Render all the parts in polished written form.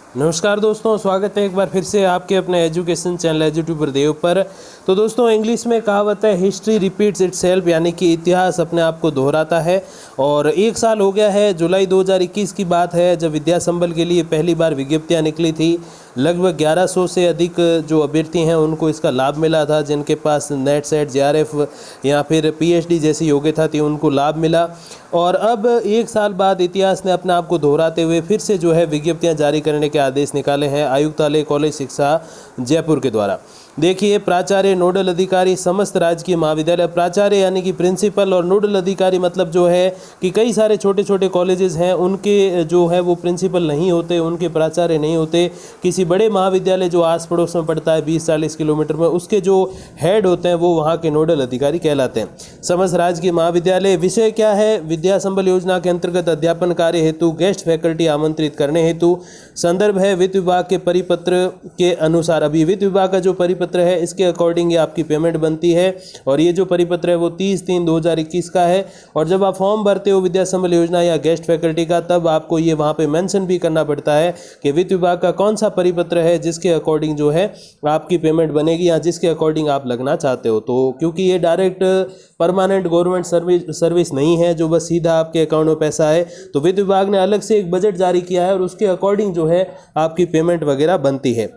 नमस्कार दोस्तों, स्वागत है एक बार फिर से आपके अपने एजुकेशन चैनल एजुट्यूबर देव पर। तो दोस्तों, इंग्लिश में कहावत है हिस्ट्री रिपीट्स इटसेल्फ, यानी कि इतिहास अपने आप को दोहराता है। और एक साल हो गया है, जुलाई 2021 की बात है, जब विद्या संबल के लिए पहली बार विज्ञप्तियां निकली थी। लगभग 1100 से अधिक जो अभ्यर्थी हैं उनको इसका लाभ मिला था। जिनके पास नेट सेट जेआरएफ या फिर पीएचडी जैसी योग्यता थी उनको लाभ मिला। और अब एक साल बाद इतिहास ने अपने आप को दोहराते हुए फिर से जो है विज्ञप्तियां जारी करने के आदेश निकाले हैं आयुक्तालय कॉलेज शिक्षा जयपुर के द्वारा। देखिए, प्राचार्य नोडल अधिकारी समस्त राजकीय महाविद्यालय, प्राचार्य यानी कि प्रिंसिपल, और नोडल अधिकारी मतलब जो है कि कई सारे छोटे छोटे कॉलेजेस हैं उनके जो है वो प्रिंसिपल नहीं होते, उनके प्राचार्य नहीं होते। किसी बड़े महाविद्यालय जो आस पड़ोस में पड़ता है 20-40 किलोमीटर में, उसके जो हेड होते हैं वो वहाँ के नोडल अधिकारी कहलाते हैं। समस्त राजकीय महाविद्यालय। विषय क्या है? विद्या संबल योजना के अंतर्गत अध्यापन कार्य हेतु गेस्ट फैकल्टी आमंत्रित करने हेतु। संदर्भ है वित्त विभाग के परिपत्र के अनुसार। अभी वित्त विभाग का जो परिपत्र है इसके अकॉर्डिंग ये आपकी पेमेंट बनती है। और ये जो परिपत्र है वो 30/3/2021 का है। और जब आप फॉर्म भरते हो विद्या संबल योजना या गेस्ट फैकल्टी का, तब आपको ये वहाँ पे मेंशन भी करना पड़ता है कि वित्त विभाग का कौन सा परिपत्र है जिसके अकॉर्डिंग जो है आपकी पेमेंट बनेगी या जिसके अकॉर्डिंग आप लगना चाहते हो। तो क्योंकि ये डायरेक्ट परमानेंट गवर्नमेंट सर्विस नहीं है जो बस सीधा आपके अकाउंट में पैसा है, तो वित्त विभाग ने अलग से एक बजट जारी किया है और उसके अकॉर्डिंग जो है आपकी पेमेंट वगैरह बनती है।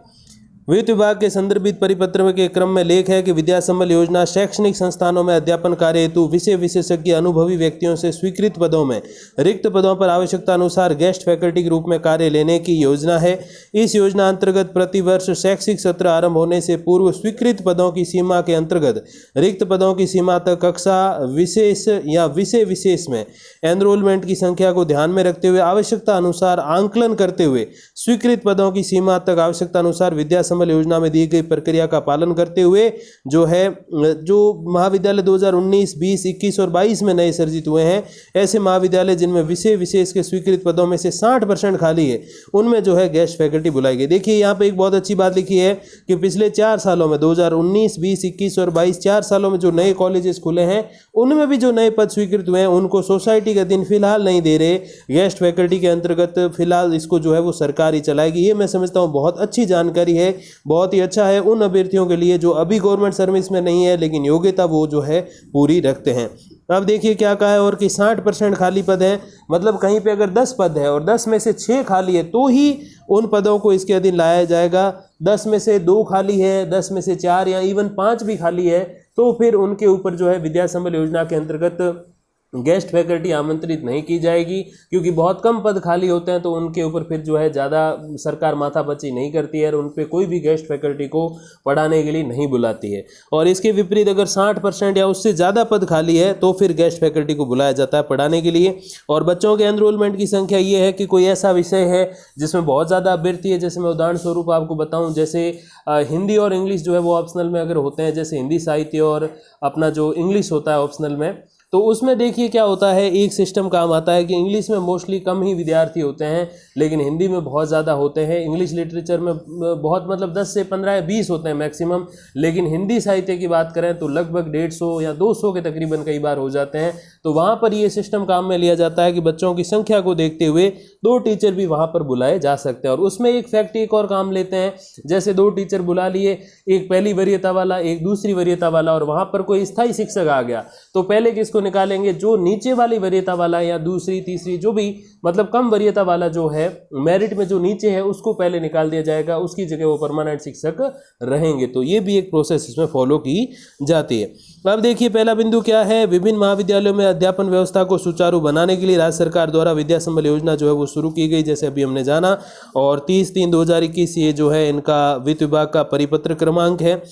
वित्त विभाग के संदर्भित परिपत्र के क्रम में लेख है कि विद्या संबल योजना शैक्षणिक संस्थानों में अध्यापन कार्य हेतु विषय विशेषज्ञ अनुभवी व्यक्तियों से स्वीकृत पदों में रिक्त पदों पर आवश्यकता अनुसार गेस्ट फैकल्टी के रूप में कार्य लेने की योजना है। इस योजना अंतर्गत प्रतिवर्ष शैक्षिक सत्र आरंभ होने से पूर्व स्वीकृत पदों की सीमा के अंतर्गत रिक्त पदों की सीमा तक कक्षा विशेष या विषय विशेष में एनरोलमेंट की संख्या को ध्यान में रखते हुए आवश्यकता अनुसार आंकलन करते हुए स्वीकृत पदों की सीमा तक आवश्यकता अनुसार विद्या संबल योजना में दी गई प्रक्रिया का पालन करते हुए जो है जो महाविद्यालय 2019, 20, 21 और 22 में नए सर्जित हुए हैं, ऐसे महाविद्यालय जिनमें विषय विशेष के स्वीकृत पदों में से 60% खाली है, उनमें जो है गेस्ट फैकल्टी बुलाई गई। देखिए, यहाँ पे एक बहुत अच्छी बात लिखी है कि पिछले 4 सालों में 2019, 20, 21 और 22 4 सालों में जो नए कॉलेजेस खुले हैं उनमें भी जो नए पद स्वीकृत हुए हैं उनको सोसाइटी का दिन फिलहाल नहीं दे रहे। गेस्ट फैकल्टी के अंतर्गत फिलहाल इसको जो है वो सरकार ही चलाएगी। ये मैं समझता हूँ बहुत अच्छी जानकारी है, बहुत ही अच्छा है उन अभ्यर्थियों के लिए जो अभी गवर्नमेंट सर्विस में नहीं है लेकिन योग्यता वो जो है पूरी रखते हैं। अब देखिए क्या कहा है, और कि 60% खाली पद है, मतलब कहीं पे अगर 10 पद है और 10 में से 6 खाली है तो ही उन पदों को इसके अधीन लाया जाएगा। 10 में से 2 खाली है, 10 में से 4 या इवन 5 भी खाली है तो फिर उनके ऊपर जो है विद्या संबल योजना के अंतर्गत गेस्ट फैकल्टी आमंत्रित नहीं की जाएगी, क्योंकि बहुत कम पद खाली होते हैं तो उनके ऊपर फिर जो है ज़्यादा सरकार माथापच्ची नहीं करती है और उन पर कोई भी गेस्ट फैकल्टी को पढ़ाने के लिए नहीं बुलाती है। और इसके विपरीत अगर 60% या उससे ज़्यादा पद खाली है तो फिर गेस्ट फैकल्टी को बुलाया जाता है पढ़ाने के लिए। और बच्चों के एनरोलमेंट की संख्या ये है कि कोई ऐसा विषय है जिसमें बहुत ज़्यादा अभ्यर्थी है, जैसे मैं उदाहरण स्वरूप आपको बताऊँ, जैसे हिंदी और इंग्लिश जो है वो ऑप्शनल में अगर होते हैं, जैसे हिंदी साहित्य और अपना जो इंग्लिश होता है ऑप्शनल में, तो उसमें देखिए क्या होता है, एक सिस्टम काम आता है कि इंग्लिश में मोस्टली कम ही विद्यार्थी होते हैं लेकिन हिंदी में बहुत ज़्यादा होते हैं। इंग्लिश लिटरेचर में बहुत मतलब 10 से 15 या 20 होते हैं मैक्सिमम, लेकिन हिंदी साहित्य की बात करें तो लगभग 150 या 200 के तकरीबन कई बार हो जाते हैं। तो वहाँ पर ये सिस्टम काम में लिया जाता है कि बच्चों की संख्या को देखते हुए 2 टीचर भी वहाँ पर बुलाए जा सकते हैं। और उसमें एक फैक्ट एक और काम लेते हैं, जैसे 2 टीचर बुला लिए, एक पहली वरीयता वाला एक दूसरी वरीयता वाला, और वहाँ पर कोई स्थायी शिक्षक आ गया तो पहले किसको निकालेंगे, जो नीचे वाली वरीयता वाला या दूसरी तीसरी जो भी मतलब कम वरीयता वाला जो है मेरिट में जो नीचे है उसको पहले निकाल दिया जाएगा, उसकी जगह वो परमानेंट शिक्षक रहेंगे। तो ये भी एक प्रोसेस इसमें फॉलो की जाती है। अब देखिए पहला बिंदु क्या है, विभिन्न महाविद्यालयों में अध्यापन व्यवस्था को सुचारू बनाने के लिए राज्य सरकार द्वारा विद्या संबल योजना जो है वो शुरू की गई, जैसे अभी हमने जाना। और 30/3/2021 ये जो है इनका वित्त विभाग का परिपत्र क्रमांक है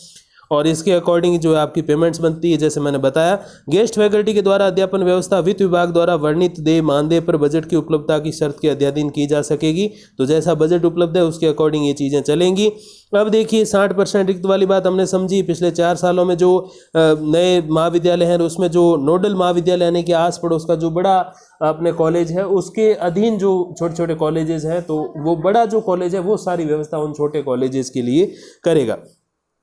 और इसके अकॉर्डिंग जो है आपकी पेमेंट्स बनती है। जैसे मैंने बताया, गेस्ट फैकल्टी के द्वारा अध्यापन व्यवस्था वित्त विभाग द्वारा वर्णित देय मानदेय पर बजट की उपलब्धता की शर्त के अध्याधीन की जा सकेगी। तो जैसा बजट उपलब्ध है उसके अकॉर्डिंग ये चीज़ें चलेंगी। अब देखिए 60% रिक्त वाली बात हमने समझी। पिछले 4 सालों में जो नए महाविद्यालय हैं उसमें जो नोडल महाविद्यालय यानी कि आस पड़ोस का जो बड़ा अपने कॉलेज है उसके अधीन जो छोटे छोटे कॉलेजेस हैं, तो वो बड़ा जो कॉलेज है वो सारी व्यवस्था उन छोटे कॉलेजेस के लिए करेगा।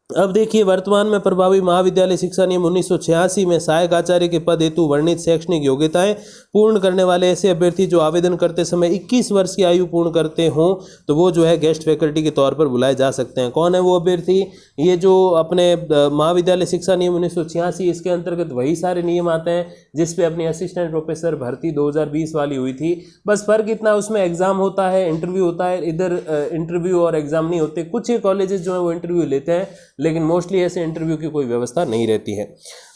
अब देखिए, वर्तमान में प्रभावी महाविद्यालय शिक्षा नियम 1986 में सहायक आचार्य के पद हेतु वर्णित शैक्षणिक योग्यताएं पूर्ण करने वाले ऐसे अभ्यर्थी जो आवेदन करते समय 21 वर्ष की आयु पूर्ण करते हों तो वो जो है गेस्ट फैकल्टी के तौर पर बुलाए जा सकते हैं। कौन है वो अभ्यर्थी? ये जो अपने महाविद्यालय शिक्षा नियम 1986, इसके अंतर्गत वही सारे नियम आते हैं जिसपे अपनी असिस्टेंट प्रोफेसर भर्ती 2020 वाली हुई थी। बस फर्क इतना, उसमें एग्जाम होता है, इंटरव्यू होता है। इधर इंटरव्यू और एग्जाम नहीं होते। कुछ ही कॉलेजेस जो है वो इंटरव्यू लेते हैं, लेकिन मोस्टली ऐसे इंटरव्यू की कोई व्यवस्था नहीं रहती है।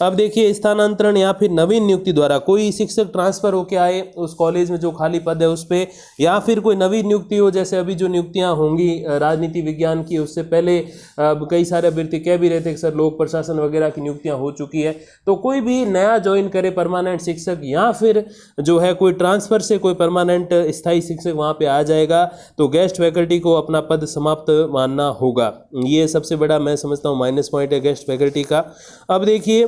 अब देखिए, स्थानांतरण या फिर नवीन नियुक्ति द्वारा कोई शिक्षक ट्रांसफर होकर आए उस कॉलेज में जो खाली पद है उस पे, या फिर कोई नवीन नियुक्ति हो, जैसे अभी जो नियुक्तियां होंगी राजनीति विज्ञान की, उससे पहले कई सारे अभ्यर्थी कह भी रहे थे कि सर लोक प्रशासन वगैरह की नियुक्तियां हो चुकी है। तो कोई भी नया ज्वाइन करे परमानेंट शिक्षक, या फिर जो है कोई ट्रांसफर से कोई परमानेंट स्थायी शिक्षक वहाँ पे आ जाएगा, तो गेस्ट फैकल्टी को अपना पद समाप्त मानना होगा। ये सबसे बड़ा मैं समझता हूँ माइनस पॉइंट है गेस्ट फैकल्टी का। अब देखिए,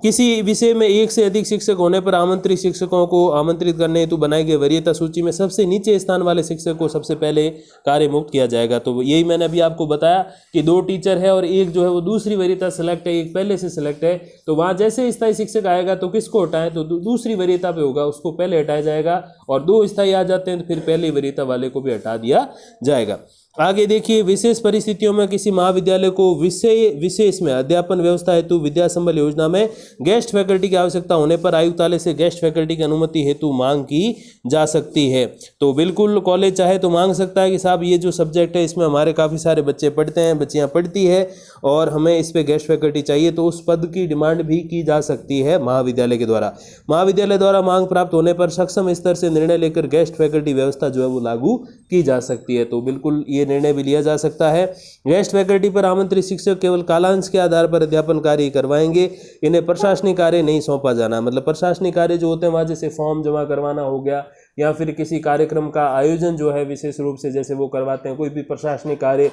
किसी विषय में एक से अधिक शिक्षक होने पर आमंत्रित शिक्षकों को आमंत्रित करने हेतु बनाई गई वरीयता सूची में सबसे नीचे स्थान वाले शिक्षक को सबसे पहले कार्य मुक्त किया जाएगा। तो यही मैंने अभी आपको बताया कि 2 टीचर है और एक जो है वो दूसरी वरीयता सेलेक्ट है, एक पहले से सेलेक्ट है। तो वहाँ जैसे स्थायी शिक्षक आएगा तो किसको हटाएं, तो दूसरी वरीयता पे होगा, उसको पहले हटाया जाएगा। और 2 स्थायी आ जाते हैं तो फिर पहली वरीयता वाले को भी हटा दिया जाएगा। आगे देखिए, विशेष परिस्थितियों में किसी महाविद्यालय को विशेष में अध्यापन व्यवस्था हेतु विद्या संबल योजना में गेस्ट फैकल्टी की आवश्यकता होने पर आयुक्तालय से गेस्ट फैकल्टी की अनुमति हेतु मांग की जा सकती है। तो बिल्कुल कॉलेज चाहे तो मांग सकता है कि साहब ये जो सब्जेक्ट है इसमें हमारे काफ़ी सारे बच्चे पढ़ते हैं, बच्चियाँ पढ़ती है और हमें इस पर गेस्ट फैकल्टी चाहिए, तो उस पद की डिमांड भी की जा सकती है महाविद्यालय के द्वारा। महाविद्यालय द्वारा मांग प्राप्त होने पर सक्षम स्तर से निर्णय लेकर गेस्ट फैकल्टी व्यवस्था जो है वो लागू की जा सकती है। तो बिल्कुल ये निर्णय भी लिया जा सकता है। गेस्ट फैकल्टी पर आमंत्रित शिक्षक केवल कालांश के आधार पर अध्यापन कार्य करवाएंगे, इन्हें प्रशासनिक कार्य नहीं सौंपा जाना। मतलब प्रशासनिक कार्य जो होते हैं वहाँ जैसे फॉर्म जमा करवाना हो गया, या फिर किसी कार्यक्रम का आयोजन जो है विशेष रूप से जैसे वो करवाते हैं, कोई भी प्रशासनिक कार्य,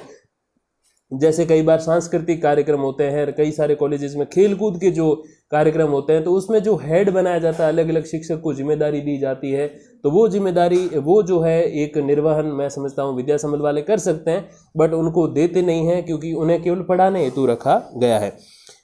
जैसे कई बार सांस्कृतिक कार्यक्रम होते हैं, कई सारे कॉलेजेस में खेलकूद के जो कार्यक्रम होते हैं, तो उसमें जो हेड बनाया जाता है, अलग अलग शिक्षक को जिम्मेदारी दी जाती है, तो वो जिम्मेदारी वो जो है एक निर्वहन मैं समझता हूँ विद्या संबल वाले कर सकते हैं, बट उनको देते नहीं हैं क्योंकि उन्हें केवल पढ़ाने हेतु रखा गया है।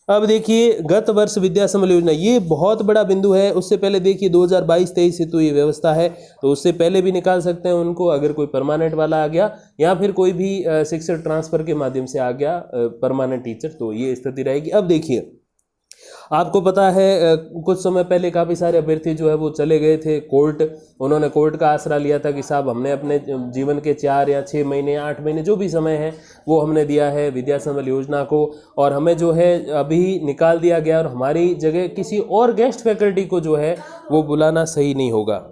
अब देखिए, गत वर्ष विद्या संबल योजना, ये बहुत बड़ा बिंदु है। उससे पहले देखिए 2022-23 हेतु ये व्यवस्था है, तो उससे पहले भी निकाल सकते हैं उनको, अगर कोई परमानेंट वाला आ गया या फिर कोई भी शिक्षक ट्रांसफर के माध्यम से आ गया परमानेंट टीचर, तो ये स्थिति रहेगी। अब देखिए, आपको पता है कुछ समय पहले काफ़ी सारे अभ्यर्थी जो है वो चले गए थे कोर्ट, उन्होंने कोर्ट का आसरा लिया था कि साहब हमने अपने जीवन के 4 या 6 महीने या 8 महीने जो भी समय है वो हमने दिया है विद्या संबल योजना को, और हमें जो है अभी निकाल दिया गया और हमारी जगह किसी और गेस्ट फैकल्टी को जो है वो बुलाना सही नहीं होगा।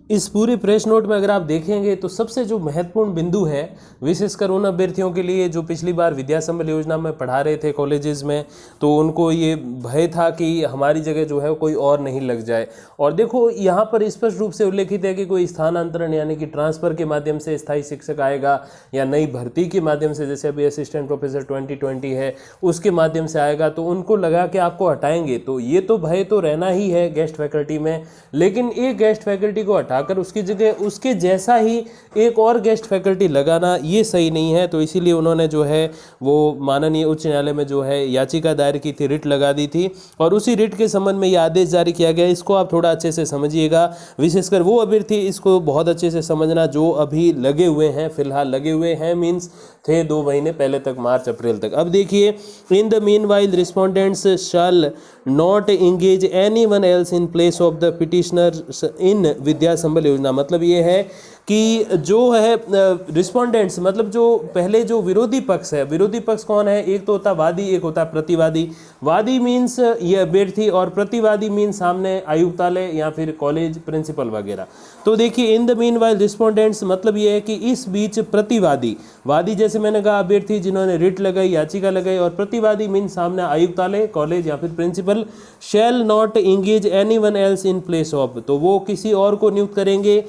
इस पूरे प्रेस नोट में अगर आप देखेंगे तो सबसे जो महत्वपूर्ण बिंदु है विशेषकर उन अभ्यर्थियों के लिए जो पिछली बार विद्या संबल योजना में पढ़ा रहे थे कॉलेजेस में, तो उनको ये भय था कि हमारी जगह जो है कोई और नहीं लग जाए। और देखो यहाँ पर स्पष्ट रूप से उल्लेखित है कि कोई स्थानांतरण यानी कि ट्रांसफ़र के माध्यम से स्थायी शिक्षक आएगा या नई भर्ती के माध्यम से, जैसे अभी असिस्टेंट प्रोफेसर 2020 है उसके माध्यम से आएगा, तो उनको लगा कि आपको हटाएंगे। तो ये तो भय तो रहना ही है गेस्ट फैकल्टी में, लेकिन एक गेस्ट फैकल्टी को हटाकर उसकी जगह उसके जैसा ही एक और गेस्ट फैकल्टी लगाना ये सही नहीं है। तो इसीलिए उन्होंने जो है वो माननीय उच्च न्यायालय में जो है याचिका दायर की थी, रिट लगा दी थी, और उसी रिट के संबंध में ये आदेश जारी किया गया। इसको आप थोड़ा अच्छे से समझिएगा, विशेषकर वो अभ्यर्थी इसको बहुत अच्छे से समझना जो अभी लगे हुए हैं, फिलहाल लगे हुए हैं मीन्स थे 2 महीने पहले तक, मार्च अप्रैल तक। अब देखिए, in the meanwhile respondents shall not engage any one else in place of the petitioner in Vidya Sambal Yojana. मतलब ये है कि जो है रिस्पोंडेंट्स, मतलब जो पहले जो विरोधी पक्ष है, विरोधी पक्ष कौन है, एक तो होता वादी, एक होता प्रतिवादी। वादी मीन्स ये अभ्यर्थी और प्रतिवादी मीन्स सामने आयुक्तालय या फिर कॉलेज प्रिंसिपल वगैरह। तो देखिए, in the mean while respondents मतलब ये है कि इस बीच प्रतिवादी, वादी जैसे मैंने कहा अभ्यर्थी जिन्होंने रिट लगाई, याचिका लगाई, और प्रतिवादी मीन्स सामने आयुक्तालय, कॉलेज या फिर principal, shall not engage any one else in place of, तो वो किसी और को नियुक्त करेंगे,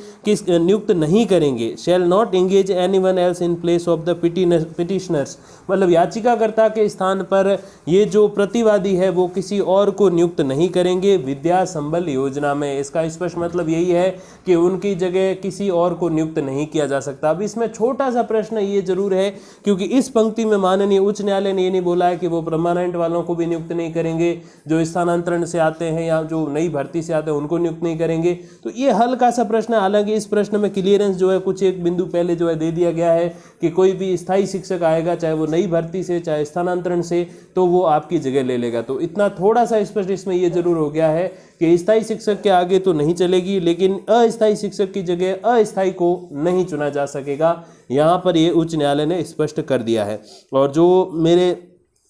नियुक्त नहीं करेंगे। शैल not engage anyone else in place of the petitioners, मतलब याचिकाकर्ता के स्थान पर ये जो प्रतिवादी है वो किसी और को नियुक्त नहीं करेंगे विद्या संबल योजना में। इसका स्पष्ट मतलब यही है कि उनकी जगह किसी और को नियुक्त नहीं किया जा सकता। अब इसमें छोटा सा प्रश्न ये जरूर है, क्योंकि इस पंक्ति में माननीय उच्च न्यायालय ने ये नहीं बोला है कि वो परमानेंट वालों को भी नियुक्त नहीं करेंगे, जो स्थानांतरण से आते हैं या जो नई भर्ती से आते हैं उनको नियुक्त नहीं करेंगे। तो ये हल्का सा प्रश्न है। हालांकि इस प्रश्न में क्लियरेंस जो है कुछ एक बिंदु पहले जो है दे दिया गया है कि कोई भी स्थायी शिक्षक आएगा, चाहे वो नई भर्ती से चाहे स्थानांतरण से, तो वो आपकी जगह ले लेगा। तो इतना थोड़ा सा स्पष्ट इसमें ये जरूर हो गया है कि स्थायी शिक्षक के आगे तो नहीं चलेगी, लेकिन अस्थायी शिक्षक की जगह अस्थायी को नहीं चुना जा सकेगा। यहाँ पर ये उच्च न्यायालय ने स्पष्ट कर दिया है। और जो मेरे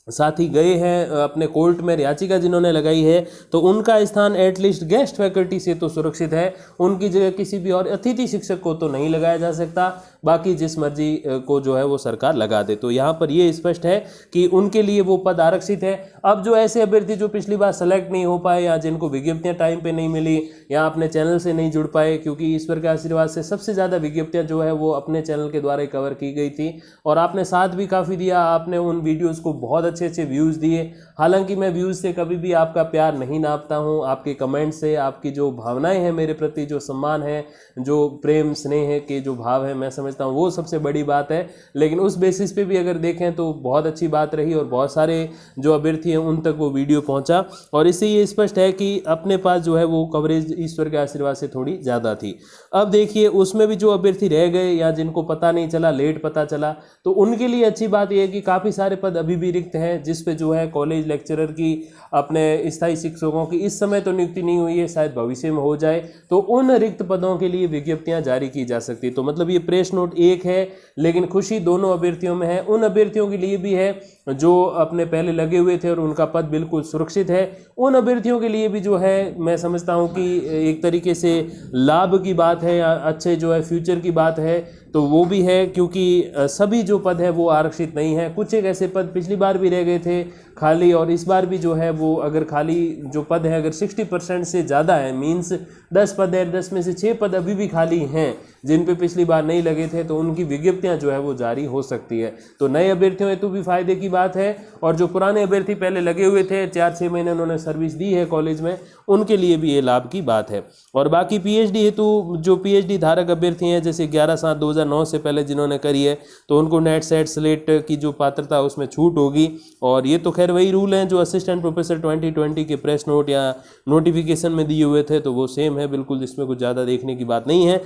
साथी गए हैं अपने कोर्ट में याचिका जिन्होंने लगाई है, तो उनका स्थान एटलीस्ट गेस्ट फैकल्टी से तो सुरक्षित है, उनकी जगह किसी भी और अतिथि शिक्षक को तो नहीं लगाया जा सकता, बाकी जिस मर्जी को जो है वो सरकार लगा दे। तो यहाँ पर ये स्पष्ट है कि उनके लिए वो पद आरक्षित है। अब जो ऐसे अभ्यर्थी जो पिछली बार सेलेक्ट नहीं हो पाए या जिनको विज्ञप्तियाँ टाइम पे नहीं मिली या अपने चैनल से नहीं जुड़ पाए, क्योंकि ईश्वर के आशीर्वाद से सबसे ज़्यादा विज्ञप्तियाँ जो है वो अपने चैनल के द्वारा ही कवर की गई थी और आपने साथ भी काफ़ी दिया, आपने उन वीडियोज़ को बहुत अच्छे अच्छे व्यूज़ दिए। हालांकि मैं व्यूज़ से कभी भी आपका प्यार नहीं नापता हूं, आपके कमेंट से, आपकी जो भावनाएं हैं मेरे प्रति, जो सम्मान है, जो प्रेम स्नेह के जो भाव है, मैं समझता हूं वो सबसे बड़ी बात है। लेकिन उस बेसिस पे भी अगर देखें तो बहुत अच्छी बात रही और बहुत सारे जो अभ्यर्थी हैं उन तक वो वीडियो पहुंचा और इससे ये स्पष्ट है कि अपने पास जो है वो कवरेज ईश्वर के आशीर्वाद से थोड़ी ज़्यादा थी। अब देखिए उसमें भी जो अभ्यर्थी रह गए या जिनको पता नहीं चला, लेट पता चला, तो उनके लिए अच्छी बात यह है कि काफ़ी सारे पद अभी भी रिक्त हैं, जिस पे जो है कॉलेज लेक्चरर की, अपने स्थायी शिक्षकों की इस समय तो नियुक्ति नहीं हुई है, शायद भविष्य में हो जाए, तो उन रिक्त पदों के लिए विज्ञप्तियां जारी की जा सकती। तो मतलब ये प्रेस नोट एक है, लेकिन खुशी दोनों अभ्यर्थियों में है। उन अभ्यर्थियों के लिए भी है जो अपने पहले लगे हुए थे और उनका पद बिल्कुल सुरक्षित है। उन अभ्यर्थियों के लिए भी जो है मैं समझता हूँ कि एक तरीके से लाभ की बात है या अच्छे जो है फ्यूचर की बात है, तो वो भी है, क्योंकि सभी जो पद है वो आरक्षित नहीं है। कुछ एक ऐसे पद पिछली बार भी रह गए थे खाली और इस बार भी जो है वो अगर खाली जो पद है अगर 60% से ज़्यादा है, मीन्स 10 पद है, 10 में से 6 पद अभी भी खाली हैं जिन पे पिछली बार नहीं लगे थे, तो उनकी विज्ञप्तियां जो है वो जारी हो सकती है। तो नए अभ्यर्थियों हेतु भी फायदे की बात है और जो पुराने अभ्यर्थी पहले लगे हुए थे, 4-6 महीने उन्होंने सर्विस दी है कॉलेज में, उनके लिए भी ये लाभ की बात है। और बाकी पीएचडी हेतु जो पीएचडी धारक अभ्यर्थी हैं, जैसे 11/7/2009 से पहले जिन्होंने करी है, तो उनको नेट सेट स्लेट की जो पात्रता उसमें छूट होगी। और ये तो खैर वही रूल हैं जो असिस्टेंट प्रोफेसर 2020 के प्रेस नोट या नोटिफिकेशन में दिए हुए थे, तो वो सेम है बिल्कुल, इसमें कुछ ज़्यादा देखने की बात नहीं है।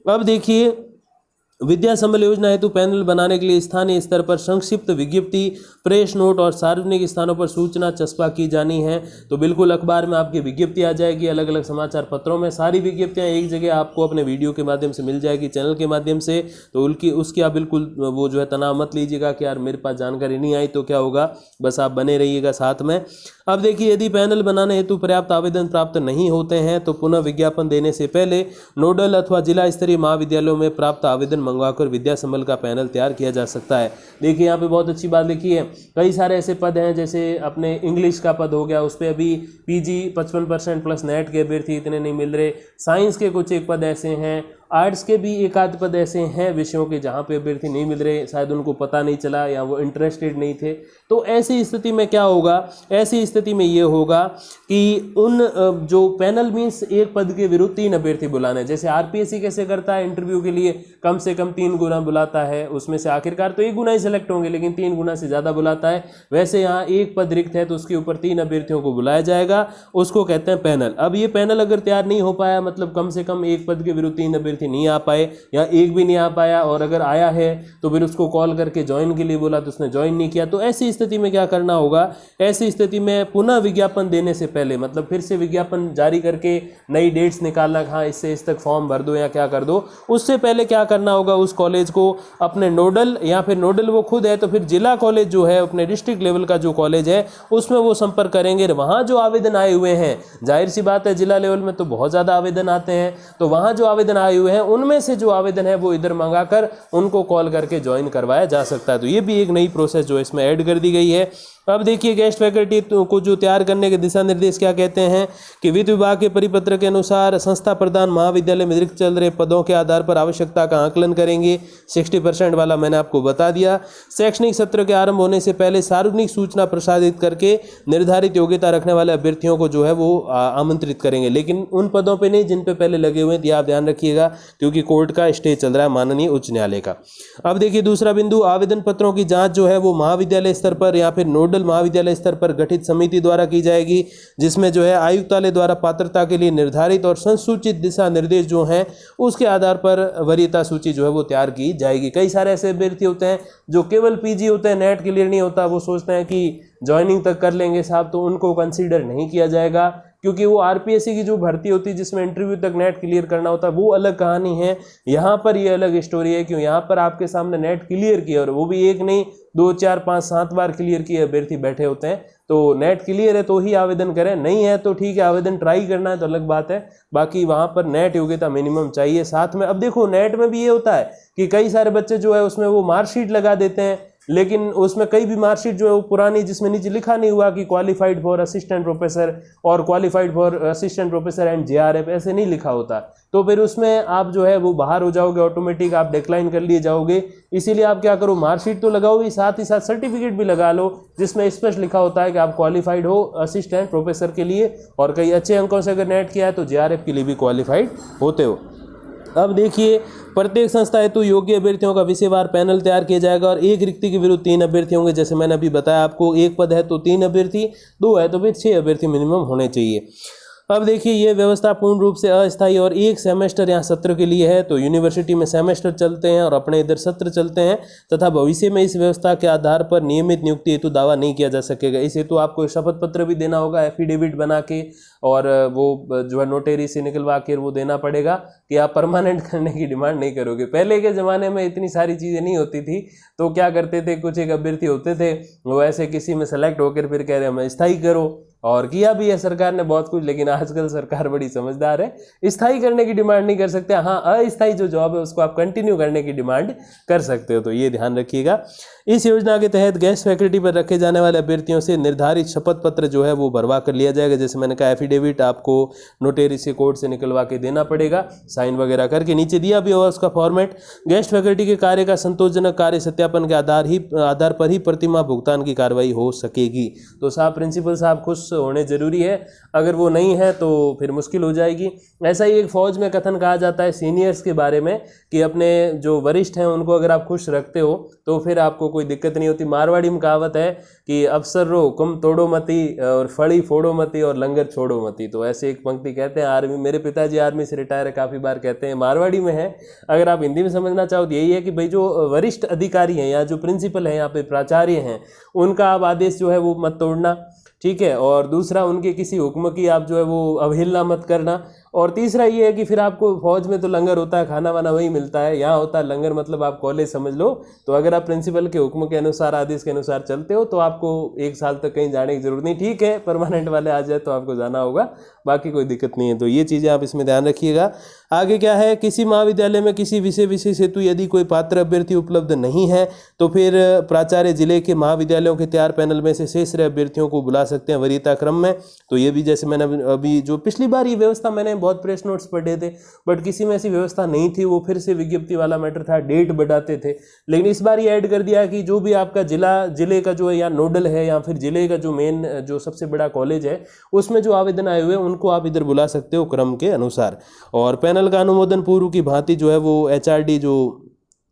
अब देखिए विद्या संबल योजना हेतु पैनल बनाने के लिए स्थानीय स्तर पर संक्षिप्त विज्ञप्ति, प्रेस नोट और सार्वजनिक स्थानों पर सूचना चस्पा की जानी है। तो बिल्कुल अखबार में आपकी विज्ञप्ति आ जाएगी, अलग अलग समाचार पत्रों में सारी विज्ञप्तियां एक जगह आपको अपने वीडियो के माध्यम से मिल जाएगी, चैनल के माध्यम से। तो उसकी आप बिल्कुल वो जो है तनाव मत लीजिएगा कि यार मेरे पास जानकारी नहीं आई तो क्या होगा, बस आप बने रहिएगा साथ में। अब देखिए यदि पैनल बनाने हेतु पर्याप्त आवेदन प्राप्त नहीं होते हैं तो पुनः विज्ञापन देने से पहले नोडल अथवा जिला स्तरीय महाविद्यालयों में प्राप्त आवेदन मंगवाकर विद्या संबल का पैनल तैयार किया जा सकता है। देखिए यहाँ पे बहुत अच्छी बात लिखी है, कई सारे ऐसे पद हैं, जैसे अपने इंग्लिश का पद हो गया, उस पर अभी पीजी 55% प्लस नेट के अभ्यर्थी इतने नहीं मिल रहे। साइंस के कुछ एक पद ऐसे हैं, आर्ट्स के भी एक आध पद ऐसे हैं विषयों के जहाँ पे अभ्यर्थी नहीं मिल रहे, शायद उनको पता नहीं चला या वो इंटरेस्टेड नहीं थे। तो ऐसी स्थिति में क्या होगा, ऐसी स्थिति में ये होगा कि उन जो पैनल मीन्स एक पद के विरुद्ध 3 अभ्यर्थी बुलाने, जैसे आरपीएससी कैसे करता है इंटरव्यू के लिए कम से कम 3 गुना बुलाता है, उसमें से आखिरकार तो 1 गुना ही सिलेक्ट होंगे लेकिन 3 गुना से ज़्यादा बुलाता है, वैसे यहाँ एक पद रिक्त है तो उसके ऊपर 3 अभ्यर्थियों को बुलाया जाएगा, उसको कहते हैं पैनल। अब ये पैनल अगर तैयार नहीं हो पाया, मतलब कम से कम एक पद के विरुद्ध 3 अभ्यर्थी नहीं आ पाए या एक भी नहीं आ पाया, और अगर आया है तो फिर उसको कॉल करके ज्वाइन के लिए बोला तो उसने ज्वाइन नहीं किया, तो ऐसी स्थिति में क्या करना होगा, ऐसी स्थिति में पुनः विज्ञापन देने से पहले, मतलब फिर से विज्ञापन जारी करके नई डेट्स निकालना, हाँ इससे इस तक फॉर्म भर दो या क्या कर दो, उससे पहले क्या करना होगा, उस कॉलेज को अपने नोडल या फिर नोडल वो खुद है तो फिर जिला कॉलेज जो है अपने डिस्ट्रिक्ट लेवल का जो कॉलेज है उसमें वो संपर्क करेंगे। वहाँ जो आवेदन आए हुए हैं, जाहिर सी बात है जिला लेवल में तो बहुत ज़्यादा आवेदन आते हैं, तो वहाँ जो आवेदन आए हुए हैं उनमें से जो आवेदन है वो इधर मंगाकर उनको कॉल करके ज्वाइन करवाया जा सकता है। तो ये भी एक नई प्रोसेस जो इसमें ऐड कर दी गई है। अब देखिए गेस्ट फैकल्टी को जो तैयार करने के दिशा निर्देश क्या कहते हैं कि वित्त विभाग के परिपत्र के अनुसार संस्था प्रधान महाविद्यालय में रिक्त चल रहे पदों के आधार पर आवश्यकता का आकलन करेंगे। 60% वाला मैंने आपको बता दिया। शैक्षणिक सत्र के आरंभ होने से पहले सार्वजनिक सूचना प्रसारित करके निर्धारित योग्यता रखने वाले अभ्यर्थियों को जो है वो आमंत्रित करेंगे, लेकिन उन पदों पर नहीं जिन पे पहले लगे हुए हैं। आप ध्यान रखिएगा क्योंकि कोर्ट का स्टे चल रहा है माननीय उच्च न्यायालय का। अब देखिए दूसरा बिंदु, आवेदन पत्रों की जांच जो है वो महाविद्यालय स्तर पर या फिर नोडल महाविद्यालय स्तर पर गठित समिति द्वारा की जाएगी, जिसमें जो है आयुक्तालय द्वारा पात्रता के लिए निर्धारित और संसूचित दिशा निर्देश जो हैं उसके आधार पर वरीयता सूची जो है वो तैयार की जाएगी। कई सारे ऐसे अभ्यर्थी होते हैं जो केवल पीजी होते हैं, नेट क्लियर नहीं होता, वो सोचते हैं कि ज्वाइनिंग तक कर लेंगे साहब, तो उनको कंसीडर नहीं किया जाएगा क्योंकि वो आरपीएससी की जो भर्ती होती है जिसमें इंटरव्यू तक नेट क्लियर करना होता है वो अलग कहानी है। यहाँ पर ये अलग स्टोरी है क्यों यहाँ पर आपके सामने नेट क्लियर किया और वो भी एक नहीं 2 4 5 7 बार क्लियर किए अभ्यर्थी बैठे होते हैं। तो नेट क्लियर है तो ही आवेदन करें, नहीं है तो ठीक है आवेदन ट्राई करना है तो अलग बात है, बाकी वहाँ पर नेट योग्यता मिनिमम चाहिए। साथ में अब देखो नेट में भी ये होता है कि कई सारे बच्चे जो है उसमें वो मार्कशीट लगा देते हैं, लेकिन उसमें कई भी मार्कशीट जो है वो पुरानी जिसमें नीचे लिखा नहीं हुआ कि क्वालिफाइड फॉर असिस्टेंट प्रोफेसर और qualified for assistant professor and JRF ऐसे नहीं लिखा होता, तो फिर उसमें आप जो है वो बाहर हो जाओगे, ऑटोमेटिक आप डिक्लाइन कर लिए जाओगे। इसीलिए आप क्या करो, मार्कशीट तो लगाओ ही, साथ ही साथ सर्टिफिकेट भी लगा लो जिसमें स्पष्ट लिखा होता है कि आप क्वालिफाइड हो असिस्टेंट प्रोफेसर के लिए और कई अच्छे अंकों से अगर नेट किया है तो जेआरएफ के लिए भी क्वालिफाइड होते हो। अब देखिए प्रत्येक संस्था हेतु योग्य अभ्यर्थियों का विषयवार पैनल तैयार किया जाएगा और एक रिक्ति के विरुद्ध 3 अभ्यर्थी होंगे। जैसे मैंने अभी बताया आपको, एक पद है तो 3 अभ्यर्थी, 2 है तो फिर 6 अभ्यर्थी मिनिमम होने चाहिए। अब देखिए ये व्यवस्था पूर्ण रूप से अस्थायी और 1 सेमेस्टर यहाँ सत्र के लिए है। तो यूनिवर्सिटी में सेमेस्टर चलते हैं और अपने इधर सत्र चलते हैं तथा भविष्य में इस व्यवस्था के आधार पर नियमित नियुक्ति हेतु दावा नहीं किया जा सकेगा। इस हेतु आपको शपथ पत्र भी देना होगा, एफिडेविट बना के, और वो जो है नोटेरी से निकलवा के वो देना पड़ेगा कि आप परमानेंट करने की डिमांड नहीं करोगे। पहले के ज़माने में इतनी सारी चीज़ें नहीं होती थी, तो क्या करते थे, कुछ एक अभ्यर्थी होते थे वो ऐसे किसी में सेलेक्ट होकर फिर कह रहे हैं मैं स्थायी करो, और किया भी है सरकार ने बहुत कुछ, लेकिन आजकल सरकार बड़ी समझदार है, स्थायी करने की डिमांड नहीं कर सकते। हाँ, अस्थायी जो जॉब है उसको आप कंटिन्यू करने की डिमांड कर सकते हो, तो ये ध्यान रखिएगा। इस योजना के तहत गेस्ट फैकल्टी पर रखे जाने वाले अभ्यर्थियों से निर्धारित शपथ पत्र जो है वो भरवा कर लिया जाएगा। जैसे मैंने कहा एफिडेविट आपको नोटेरी से कोर्ट से निकलवा के देना पड़ेगा, साइन वगैरह करके। नीचे दिया भी होगा उसका फॉर्मेट। गेस्ट फैकल्टी के कार्य का संतोषजनक कार्य सत्यापन के आधार पर ही प्रतिमाह भुगतान की कार्रवाई हो सकेगी। तो साहब प्रिंसिपल साहब खुश होने जरूरी है, अगर वो नहीं है तो फिर मुश्किल हो जाएगी। ऐसा ही एक फौज में कथन कहा जाता है सीनियर्स के बारे में कि अपने जो वरिष्ठ हैं उनको अगर आप खुश रखते हो तो फिर आपको कोई दिक्कत नहीं होती। मारवाड़ी में कहावत है कि अफसर रो कुम तोड़ो मती और फड़ी फोड़ो मती और लंगर छोड़ो मती। तो ऐसे एक पंक्ति कहते हैं आर्मी, मेरे पिताजी आर्मी से रिटायर है, काफ़ी बार कहते हैं, मारवाड़ी में है। अगर आप हिंदी में समझना चाहो तो यही है कि भाई जो वरिष्ठ अधिकारी हैं या जो प्रिंसिपल हैं, यहाँ पे प्राचार्य हैं, उनका आप आदेश जो है वो मत तोड़ना, ठीक है। और दूसरा, उनके किसी हुक्म की आप जो है वो अवहेलना मत करना। और तीसरा ये है कि फिर आपको फौज में तो लंगर होता है, खाना वाना वही मिलता है, यहाँ होता है लंगर, मतलब आप कॉलेज समझ लो। तो अगर आप प्रिंसिपल के हुक्म के अनुसार, आदेश के अनुसार चलते हो तो आपको 1 साल तक कहीं जाने की जरूरत नहीं। ठीक है, परमानेंट वाले आ जाए तो आपको जाना होगा, बाकी कोई दिक्कत नहीं है। तो ये चीज़ें आप इसमें ध्यान रखिएगा। आगे क्या है, किसी महाविद्यालय में किसी विशेष हेतु यदि कोई पात्र अभ्यर्थी उपलब्ध नहीं है तो फिर प्राचार्य जिले के महाविद्यालयों के तैयार पैनल में से शेष रहे अभ्यर्थियों को बुला सकते हैं वरीयता क्रम में। तो ये भी जैसे मैंने अभी जो पिछली बार ये व्यवस्था मैंने बहुत प्रेस नोट्स पढ़े थे, बट किसी में ऐसी व्यवस्था नहीं थी, वो फिर से विज्ञप्ति वाला मैटर था, डेट बढ़ाते थे। लेकिन इस बार ये ऐड कर दिया कि जो भी आपका जिले का जो है या नोडल है या फिर जिले का जो मेन जो सबसे बड़ा कॉलेज है उसमें जो आवेदन आए हुए हैं उनको आप इधर बुला सकते हो क्रम के अनुसार। और पैनल का अनुमोदन पूर्व की भांति जो है वो एचआरडी जो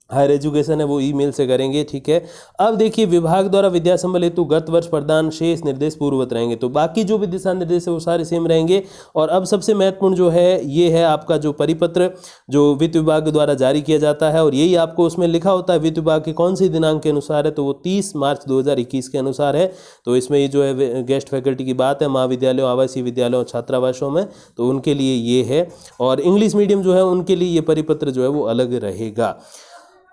हायर एजुकेशन है वो ईमेल से करेंगे, ठीक है। अब देखिए विभाग द्वारा विद्या संबल हेतु गत वर्ष प्रदान शेष निर्देश पूर्ववत रहेंगे। तो बाकी जो भी दिशा निर्देश है वो सारे सेम रहेंगे। और अब सबसे महत्वपूर्ण जो है ये है आपका जो परिपत्र जो वित्त विभाग द्वारा जारी किया जाता है, और यही आपको उसमें लिखा होता है वित्त विभाग के कौन सी दिनांक के अनुसार है, तो वो 30 मार्च 2021 के अनुसार है। तो इसमें ये जो है गेस्ट फैकल्टी की बात है महाविद्यालयों, आवासीय विद्यालयों, छात्रावासों में, तो उनके लिए ये है। और इंग्लिश मीडियम जो है उनके लिए ये परिपत्र जो है वो अलग रहेगा।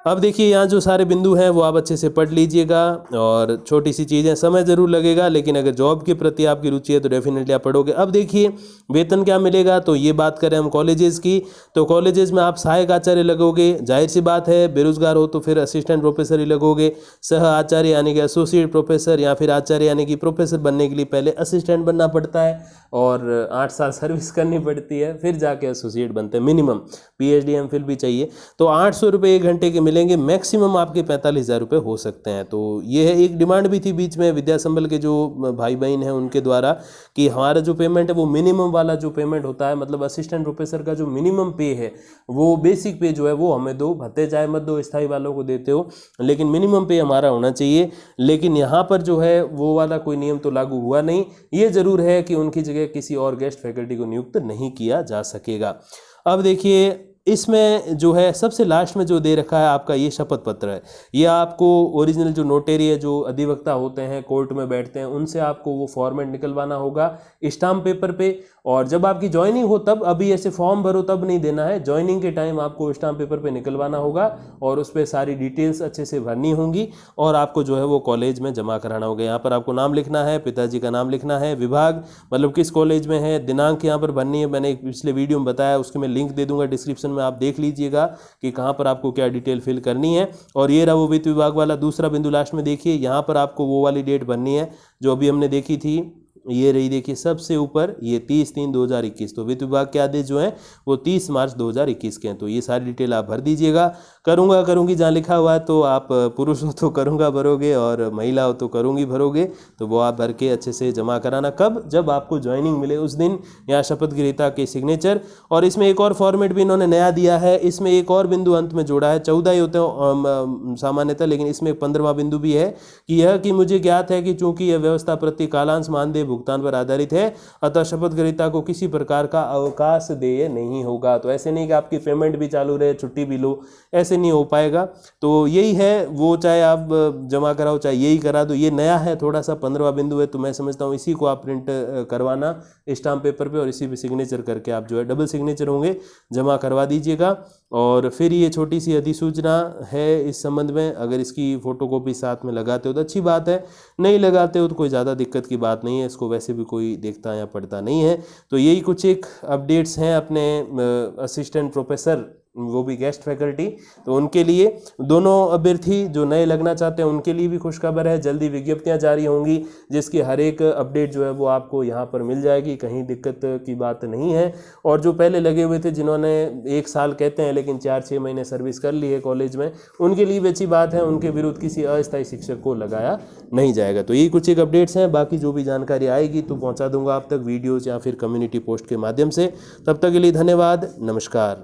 अब देखिए यहाँ जो सारे बिंदु हैं वो आप अच्छे से पढ़ लीजिएगा, और छोटी सी चीज़ें, समय ज़रूर लगेगा, लेकिन अगर जॉब के प्रति आपकी रुचि है तो डेफिनेटली आप पढ़ोगे। अब देखिए वेतन क्या मिलेगा, तो ये बात करें हम कॉलेजेस की, तो कॉलेजेस में आप सहायक आचार्य लगोगे, जाहिर सी बात है बेरोजगार हो तो फिर असिस्टेंट प्रोफेसर ही लगोगे। सह आचार्य यानी कि एसोसिएट प्रोफेसर, या फिर आचार्य यानी कि प्रोफेसर बनने के लिए पहले असिस्टेंट बनना पड़ता है और 8 साल सर्विस करनी पड़ती है, फिर जाके एसोसिएट बनते हैं। मिनिमम PhD एमफिल भी चाहिए। तो 800 रुपये 1 घंटे के मिलेंगे, मैक्सिमम आपके 45,000 रुपये हो सकते हैं। तो ये है, एक डिमांड भी थी बीच में विद्या संबल के जो भाई बहन हैं उनके द्वारा, कि हमारा जो पेमेंट है वो मिनिमम वाला जो पेमेंट होता है, मतलब असिस्टेंट प्रोफेसर का जो मिनिमम पे है, वो बेसिक पे जो है वो हमें दो, भत्ते चाहे मत दो, स्थायी वालों को देते हो, लेकिन मिनिमम पे हमारा होना चाहिए। लेकिन यहाँ पर जो है वो वाला कोई नियम तो लागू हुआ नहीं। ये जरूर है कि उनकी जगह किसी और गेस्ट फैकल्टी को नियुक्त नहीं किया जा सकेगा। अब देखिए इसमें जो है सबसे लास्ट में जो दे रखा है आपका ये शपथ पत्र है। ये आपको ओरिजिनल जो नोटेरी है, जो अधिवक्ता होते हैं कोर्ट में बैठते हैं, उनसे आपको वो फॉर्मेट निकलवाना होगा स्टाम्प पेपर पे। और जब आपकी ज्वाइनिंग हो तब, अभी ऐसे फॉर्म भरो तब नहीं देना है, ज्वाइनिंग के टाइम आपको स्टाम्प पेपर पे निकलवाना होगा और उस पर सारी डिटेल्स अच्छे से भरनी होंगी और आपको जो है वो कॉलेज में जमा कराना होगा। यहाँ पर आपको नाम लिखना है, पिताजी का नाम लिखना है, विभाग मतलब किस कॉलेज में है, दिनांक यहाँ पर भरनी है। मैंने एक पिछले वीडियो में बताया, उसके मैं लिंक दे दूंगा डिस्क्रिप्शन में, आप देख लीजिएगा कि कहाँ पर आपको क्या डिटेल फिल करनी है। और ये रहा वो वित्त विभाग वाला दूसरा बिंदु लास्ट में, देखिए यहाँ पर आपको वो वाली डेट भरनी है जो अभी हमने देखी थी, ये रही देखिए सबसे ऊपर, ये 30/3/2021। तो वित्त विभाग के आदेश जो हैं वो 30 मार्च 2021 के हैं। तो ये सारी डिटेल आप भर दीजिएगा। करूँगा करूँगी जहाँ लिखा हुआ है, तो आप पुरुष हो तो करूँगा भरोगे और महिला हो तो करूँगी भरोगे, तो वो आप भर के अच्छे से जमा कराना। कब? जब आपको ज्वाइनिंग मिले उस दिन, यहाँ शपथ गृहीता के सिग्नेचर। और इसमें एक और फॉर्मेट भी इन्होंने नया दिया है, इसमें एक और बिंदु अंत में जोड़ा है। 14 ही होते हैं सामान्यतः, लेकिन इसमें 15वां बिंदु भी है कि यह कि मुझे ज्ञात है कि चूंकि यह व्यवस्था प्रति कालांश मानदेय भुगतान पर आधारित है, अतः शपथ ग्रहीता को किसी प्रकार का अवकाश देय नहीं होगा। तो ऐसे नहीं कि आपकी पेमेंट भी चालू रहे, छुट्टी भी लो, ऐसे नहीं हो पाएगा। तो यही है, वो चाहे आप जमा कराओ चाहे यही करा दो, ये नया है थोड़ा सा, 15वां बिंदु है। तो मैं समझता हूँ इसी को आप प्रिंट करवाना स्टाम्प पेपर पे और इसी पे सिग्नेचर करके आप जो है डबल सिग्नेचर होंगे, जमा करवा दीजिएगा। और फिर ये छोटी सी अधिसूचना है इस संबंध में, अगर इसकी फोटोकॉपी साथ में लगाते हो तो अच्छी बात है, नहीं लगाते हो तो कोई ज़्यादा दिक्कत की बात नहीं है, इसको वैसे भी कोई देखता या पढ़ता नहीं है। तो यही कुछ एक अपडेट्स हैं अपने असिस्टेंट प्रोफेसर, वो भी गेस्ट फैकल्टी, तो उनके लिए दोनों अभ्यर्थी जो नए लगना चाहते हैं उनके लिए भी खुशखबर है। जल्दी विज्ञप्तियां जारी होंगी जिसकी हर एक अपडेट जो है वो आपको यहाँ पर मिल जाएगी, कहीं दिक्कत की बात नहीं है। और जो पहले लगे हुए थे, जिन्होंने 1 साल कहते हैं लेकिन 4-6 महीने सर्विस कर ली है कॉलेज में, उनके लिए भी अच्छी बात है, उनके विरुद्ध किसी अस्थायी शिक्षक को लगाया नहीं जाएगा। तो यही कुछ एक अपडेट्स हैं, बाकी जो भी जानकारी आएगी तो पहुँचा दूंगा आप तक वीडियोज़ या फिर कम्युनिटी पोस्ट के माध्यम से। तब तक के लिए धन्यवाद, नमस्कार।